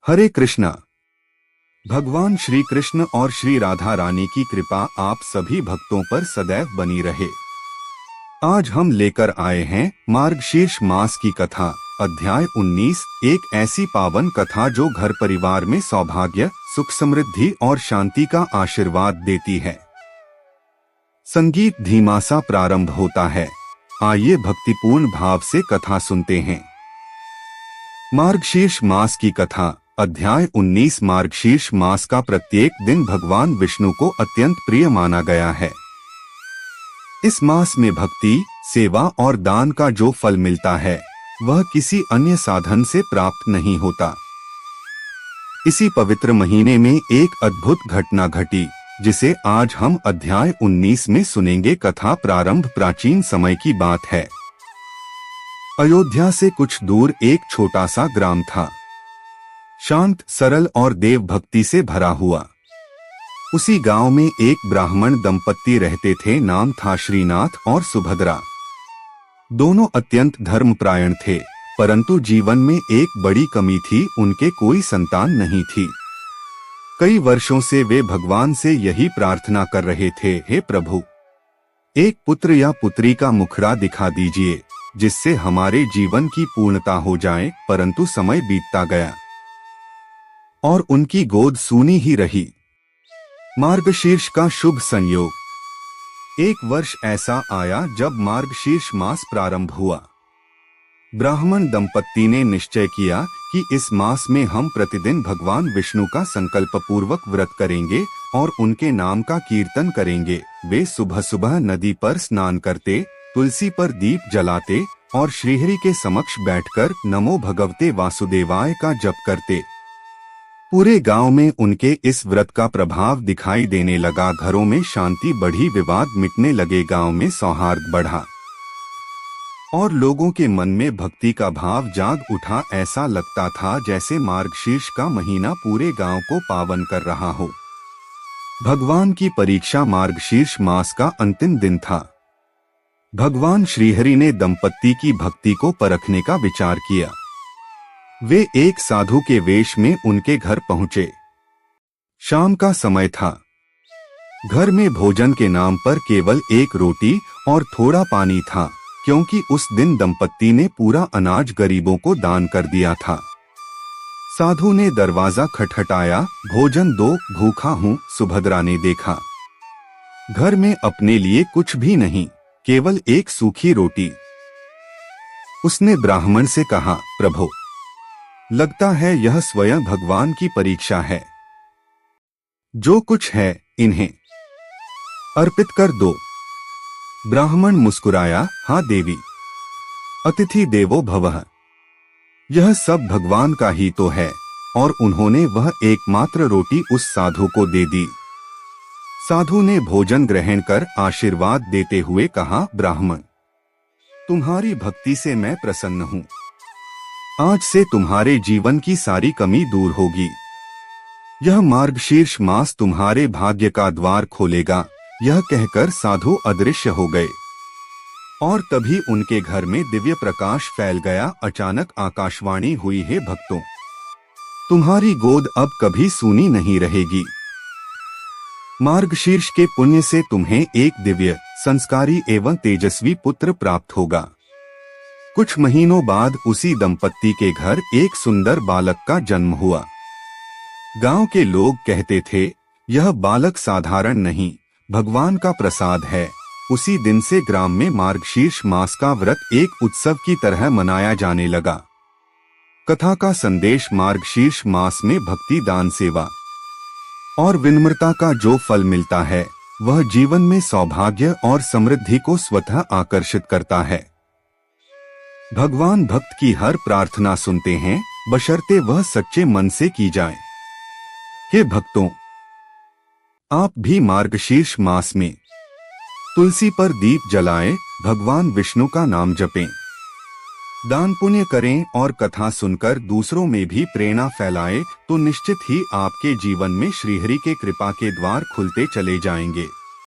हरे कृष्णा। भगवान श्री कृष्ण और श्री राधा रानी की कृपा आप सभी भक्तों पर सदैव बनी रहे। आज हम लेकर आए हैं मार्गशीर्ष मास की कथा, अध्याय 19। एक ऐसी पावन कथा जो घर परिवार में सौभाग्य, सुख, समृद्धि और शांति का आशीर्वाद देती है। संगीत धीमा सा प्रारंभ होता है। आइए भक्तिपूर्ण भाव से कथा सुनते हैं। मार्गशीर्ष मास की कथा, अध्याय 19। मार्गशीर्ष मास का प्रत्येक दिन भगवान विष्णु को अत्यंत प्रिय माना गया है। इस मास में भक्ति, सेवा और दान का जो फल मिलता है वह किसी अन्य साधन से प्राप्त नहीं होता। इसी पवित्र महीने में एक अद्भुत घटना घटी जिसे आज हम अध्याय 19 में सुनेंगे। कथा प्रारंभ प्राचीन समय की बात है। अयोध्या से कुछ दूर एक छोटा सा ग्राम था, शांत, सरल और देव भक्ति से भरा हुआ। उसी गांव में एक ब्राह्मण दंपत्ति रहते थे। नाम था श्रीनाथ और सुभद्रा। दोनों अत्यंत धर्मपरायण थे, परंतु जीवन में एक बड़ी कमी थी, उनके कोई संतान नहीं थी। कई वर्षों से वे भगवान से यही प्रार्थना कर रहे थे, हे प्रभु, एक पुत्र या पुत्री का मुखड़ा दिखा दीजिए जिससे हमारे जीवन की पूर्णता हो जाए। परंतु समय बीतता गया और उनकी गोद सूनी ही रही। मार्गशीर्ष का शुभ संयोग। एक वर्ष ऐसा आया जब मार्गशीर्ष मास प्रारंभ हुआ। ब्राह्मण दंपत्ति ने निश्चय किया कि इस मास में हम प्रतिदिन भगवान विष्णु का संकल्प पूर्वक व्रत करेंगे और उनके नाम का कीर्तन करेंगे। वे सुबह सुबह नदी पर स्नान करते, तुलसी पर दीप जलाते और श्रीहरि के समक्ष बैठकर नमो भगवते वासुदेवाय का जप करते। पूरे गांव में उनके इस व्रत का प्रभाव दिखाई देने लगा। घरों में शांति बढ़ी, विवाद मिटने लगे, गांव में सौहार्द बढ़ा और लोगों के मन में भक्ति का भाव जाग उठा। ऐसा लगता था जैसे मार्गशीर्ष का महीना पूरे गांव को पावन कर रहा हो। भगवान की परीक्षा। मार्गशीर्ष मास का अंतिम दिन था। भगवान श्रीहरि ने दंपत्ति की भक्ति को परखने का विचार किया। वे एक साधु के वेश में उनके घर पहुंचे। शाम का समय था। घर में भोजन के नाम पर केवल एक रोटी और थोड़ा पानी था, क्योंकि उस दिन दंपत्ति ने पूरा अनाज गरीबों को दान कर दिया था। साधु ने दरवाजा खटखटाया। भोजन दो, भूखा हूं। सुभद्रा ने देखा घर में अपने लिए कुछ भी नहीं, केवल एक सूखी रोटी। उसने ब्राह्मण से कहा, प्रभु, लगता है यह स्वयं भगवान की परीक्षा है। जो कुछ है इन्हें अर्पित कर दो। ब्राह्मण मुस्कुराया, हाँ देवी, अतिथि देवो भवः। यह सब भगवान का ही तो है। और उन्होंने वह एकमात्र रोटी उस साधु को दे दी। साधु ने भोजन ग्रहण कर आशीर्वाद देते हुए कहा, ब्राह्मण, तुम्हारी भक्ति से मैं प्रसन्न हूँ। आज से तुम्हारे जीवन की सारी कमी दूर होगी। यह मार्गशीर्ष मास तुम्हारे भाग्य का द्वार खोलेगा। यह कहकर साधु अदृश्य हो गए और तभी उनके घर में दिव्य प्रकाश फैल गया। अचानक आकाशवाणी हुई, हे भक्तों, तुम्हारी गोद अब कभी सूनी नहीं रहेगी। मार्गशीर्ष के पुण्य से तुम्हें एक दिव्य, संस्कारी एवं तेजस्वी पुत्र प्राप्त होगा। कुछ महीनों बाद उसी दंपत्ति के घर एक सुंदर बालक का जन्म हुआ। गांव के लोग कहते थे, यह बालक साधारण नहीं, भगवान का प्रसाद है। उसी दिन से ग्राम में मार्गशीर्ष मास का व्रत एक उत्सव की तरह मनाया जाने लगा। कथा का संदेश। मार्गशीर्ष मास में भक्ति, दान, सेवा और विनम्रता का जो फल मिलता है वह जीवन में सौभाग्य और समृद्धि को स्वतः आकर्षित करता है। भगवान भक्त की हर प्रार्थना सुनते हैं, बशर्ते वह सच्चे मन से की जाए। हे भक्तों, आप भी मार्गशीर्ष मास में तुलसी पर दीप जलाएं, भगवान विष्णु का नाम जपें, दान पुण्य करें और कथा सुनकर दूसरों में भी प्रेरणा फैलाएं, तो निश्चित ही आपके जीवन में श्रीहरि के कृपा के द्वार खुलते चले जाएंगे।